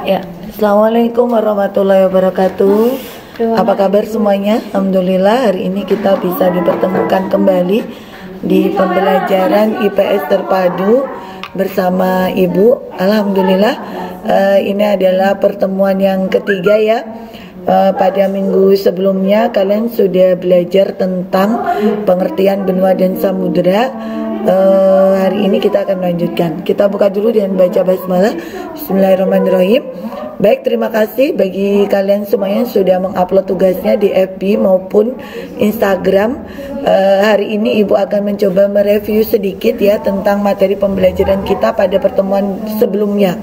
Ya, Assalamualaikum warahmatullahi wabarakatuh. Apa kabar semuanya? Alhamdulillah hari ini kita bisa dipertemukan kembali di pembelajaran IPS terpadu bersama Ibu. Alhamdulillah ini adalah pertemuan yang ketiga ya. Pada minggu sebelumnya kalian sudah belajar tentang pengertian benua dan samudera. Hari ini kita akan melanjutkan. Kita buka dulu dengan baca basmalah. Bismillahirrahmanirrahim. Baik, terima kasih bagi kalian semuanya yang sudah mengupload tugasnya di FB maupun Instagram. Hari ini Ibu akan mencoba mereview sedikit ya tentang materi pembelajaran kita pada pertemuan sebelumnya,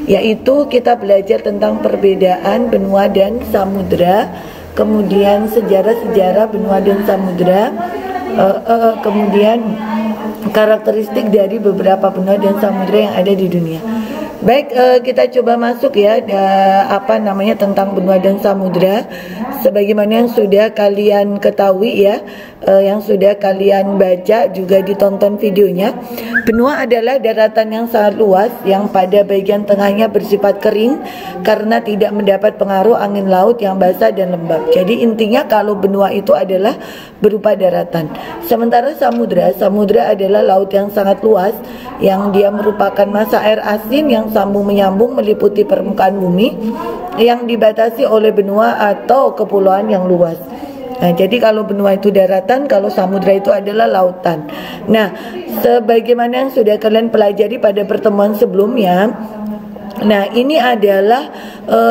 yaitu kita belajar tentang perbedaan benua dan samudera, kemudian sejarah-sejarah benua dan samudera, kemudian karakteristik dari beberapa benua dan samudera yang ada di dunia. Baik, kita coba masuk ya tentang benua dan samudera. Sebagaimana yang sudah kalian ketahui ya, yang sudah kalian baca juga ditonton videonya. Benua adalah daratan yang sangat luas yang pada bagian tengahnya bersifat kering karena tidak mendapat pengaruh angin laut yang basah dan lembab. Jadi intinya kalau benua itu adalah berupa daratan. Sementara samudera adalah laut yang sangat luas yang dia merupakan massa air asin yang sambung menyambung meliputi permukaan bumi yang dibatasi oleh benua atau kepulauan yang luas. Nah, jadi kalau benua itu daratan, kalau samudera itu adalah lautan. Nah, sebagaimana yang sudah kalian pelajari pada pertemuan sebelumnya, nah ini adalah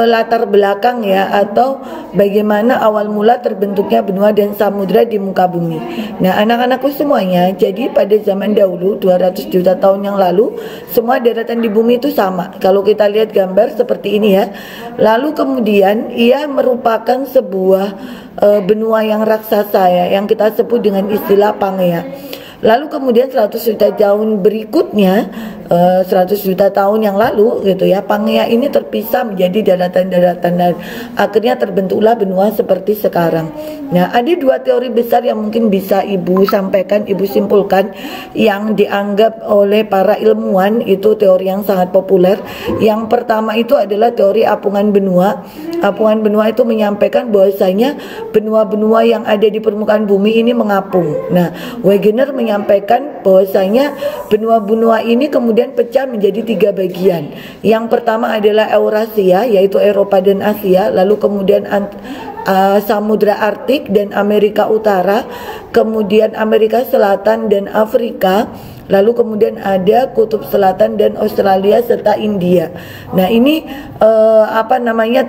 latar belakang ya, atau bagaimana awal mula terbentuknya benua dan samudera di muka bumi. Nah anak-anakku semuanya, jadi pada zaman dahulu 200 juta tahun yang lalu semua daratan di bumi itu sama. Kalau kita lihat gambar seperti ini ya, lalu kemudian ia merupakan sebuah benua yang raksasa ya, yang kita sebut dengan istilah Pangea. Lalu kemudian 100 juta tahun berikutnya, 100 juta tahun yang lalu gitu ya, Pangea ini terpisah menjadi daratan-daratan dan akhirnya terbentuklah benua seperti sekarang. Nah, ada dua teori besar yang mungkin bisa Ibu sampaikan, Ibu simpulkan, yang dianggap oleh para ilmuwan itu teori yang sangat populer. Yang pertama itu adalah teori apungan benua. Apungan benua itu menyampaikan bahwasanya benua-benua yang ada di permukaan bumi ini mengapung. Nah, Wegener menyampaikan bahwasanya benua-benua ini kemudian pecah menjadi 3 bagian. Yang pertama adalah Eurasia, yaitu Eropa dan Asia, lalu kemudian Samudra Arktik dan Amerika Utara, kemudian Amerika Selatan dan Afrika, lalu kemudian ada Kutub Selatan dan Australia serta India. Nah ini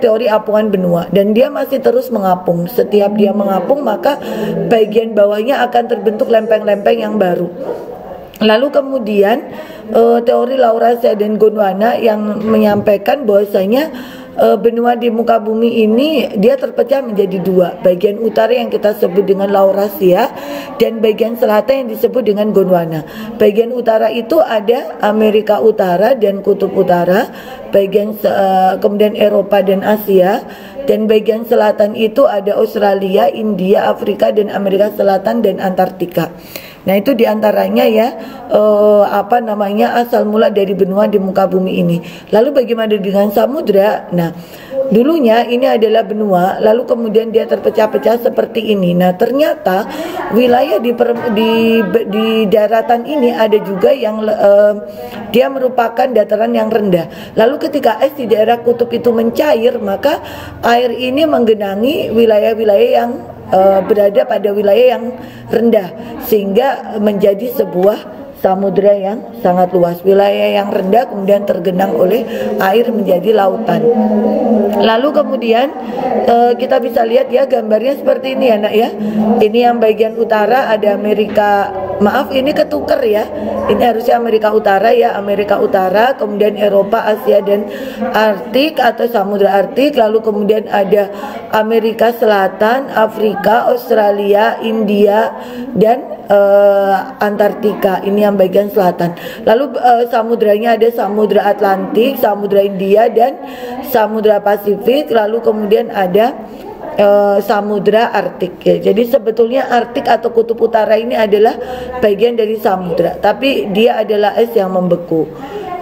teori apungan benua, dan dia masih terus mengapung. Setiap dia mengapung maka bagian bawahnya akan terbentuk lempeng-lempeng yang baru. Lalu kemudian teori Laurasia dan Gondwana yang menyampaikan bahwasanya benua di muka bumi ini dia terpecah menjadi 2. Bagian utara yang kita sebut dengan Laurasia dan bagian selatan yang disebut dengan Gondwana. Bagian utara itu ada Amerika Utara dan Kutub Utara, kemudian Eropa dan Asia, dan bagian selatan itu ada Australia, India, Afrika dan Amerika Selatan dan Antartika. Nah itu diantaranya ya asal mula dari benua di muka bumi ini. Lalu bagaimana dengan samudera? Nah dulunya ini adalah benua, lalu kemudian dia terpecah-pecah seperti ini. Nah ternyata wilayah di daratan ini ada juga yang dia merupakan dataran yang rendah. Lalu ketika es di daerah kutub itu mencair, maka air ini menggenangi wilayah-wilayah yang berada pada wilayah yang rendah, sehingga menjadi sebuah samudera yang sangat luas. Wilayah yang rendah kemudian tergenang oleh air menjadi lautan. Lalu kemudian kita bisa lihat ya gambarnya seperti ini ya nak ya. Ini yang bagian utara ada Amerika, maaf ini ketuker ya. Ini harusnya Amerika Utara ya, Amerika Utara, kemudian Eropa, Asia dan Arktik atau Samudra Arktik. Lalu kemudian ada Amerika Selatan, Afrika, Australia, India dan Antartika. Ini yang bagian selatan. Lalu samudranya ada Samudra Atlantik, Samudra India dan Samudra Pasifik. Lalu kemudian ada Samudra Arktik ya. Jadi sebetulnya Arktik atau Kutub Utara ini adalah bagian dari samudra, tapi dia adalah es yang membeku.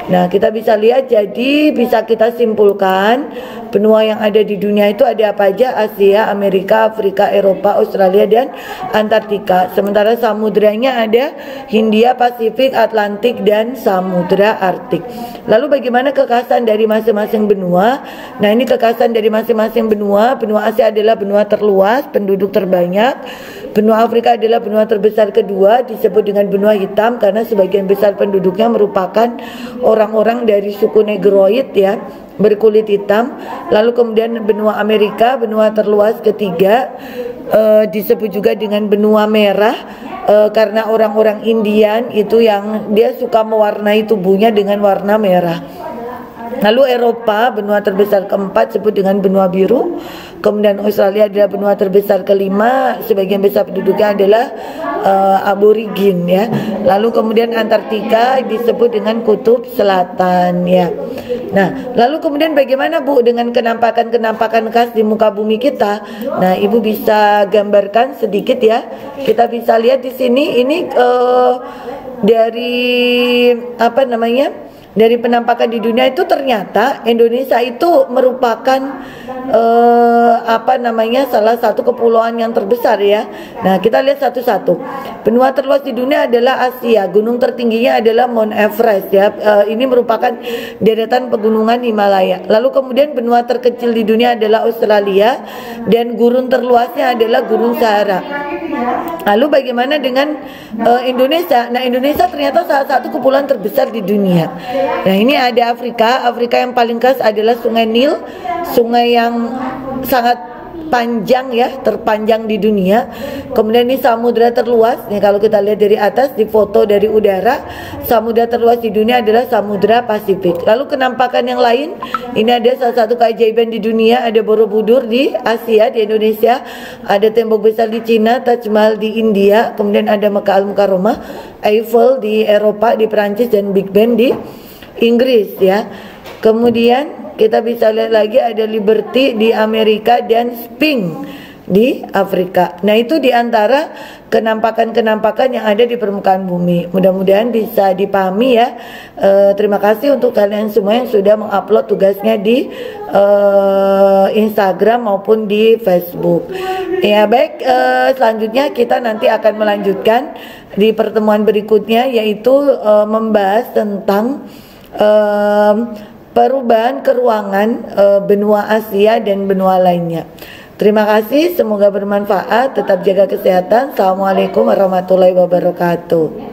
Nah, kita bisa lihat, jadi bisa kita simpulkan benua yang ada di dunia itu ada apa aja? Asia, Amerika, Afrika, Eropa, Australia, dan Antartika. Sementara samudranya ada Hindia, Pasifik, Atlantik, dan Samudra Arktik. Lalu bagaimana kekhasan dari masing-masing benua? Nah, ini kekhasan dari masing-masing benua. Benua Asia adalah benua terluas, penduduk terbanyak. Benua Afrika adalah benua terbesar kedua, disebut dengan benua hitam karena sebagian besar penduduknya merupakan orang-orang dari suku Negroid ya, berkulit hitam. Lalu kemudian benua Amerika, benua terluas ketiga, disebut juga dengan benua merah karena orang-orang Indian itu yang dia suka mewarnai tubuhnya dengan warna merah. Lalu Eropa, benua terbesar keempat, disebut dengan benua biru. Kemudian Australia adalah benua terbesar kelima, sebagian besar penduduknya adalah aborigin ya. Lalu kemudian Antartika disebut dengan kutub selatan ya. Nah, lalu kemudian bagaimana Bu dengan kenampakan-kenampakan khas di muka bumi kita? Nah, Ibu bisa gambarkan sedikit ya. Kita bisa lihat di sini ini dari apa namanya? Dari penampakan di dunia itu ternyata Indonesia itu merupakan salah satu kepulauan yang terbesar ya. Nah, kita lihat satu-satu. Benua terluas di dunia adalah Asia. Gunung tertingginya adalah Mount Everest ya. Ini merupakan deretan pegunungan Himalaya. Lalu kemudian benua terkecil di dunia adalah Australia dan gurun terluasnya adalah Gurun Sahara. Lalu bagaimana dengan Indonesia? Nah, Indonesia ternyata salah satu kepulauan terbesar di dunia. Nah, ini ada Afrika. Afrika yang paling khas adalah Sungai Nil, sungai yang sangat panjang ya, terpanjang di dunia. Kemudian ini samudra terluas. Nih kalau kita lihat dari atas di foto dari udara, samudra terluas di dunia adalah Samudra Pasifik. Lalu kenampakan yang lain, ini ada salah satu keajaiban di dunia, ada Borobudur di Asia, di Indonesia, ada tembok besar di Cina, Taj Mahal di India, kemudian ada Mekah Al-Mukarramah, Eiffel di Eropa, di Perancis, dan Big Ben di Inggris ya. Kemudian kita bisa lihat lagi ada Liberty di Amerika dan Sphinx di Afrika. Nah, itu diantara kenampakan-kenampakan yang ada di permukaan bumi. Mudah-mudahan bisa dipahami ya. Terima kasih untuk kalian semua yang sudah mengupload tugasnya di Instagram maupun di Facebook. Ya baik, selanjutnya kita nanti akan melanjutkan di pertemuan berikutnya, yaitu membahas tentang perubahan keruangan benua Asia dan benua lainnya. Terima kasih, semoga bermanfaat. Tetap jaga kesehatan. Assalamualaikum warahmatullahi wabarakatuh.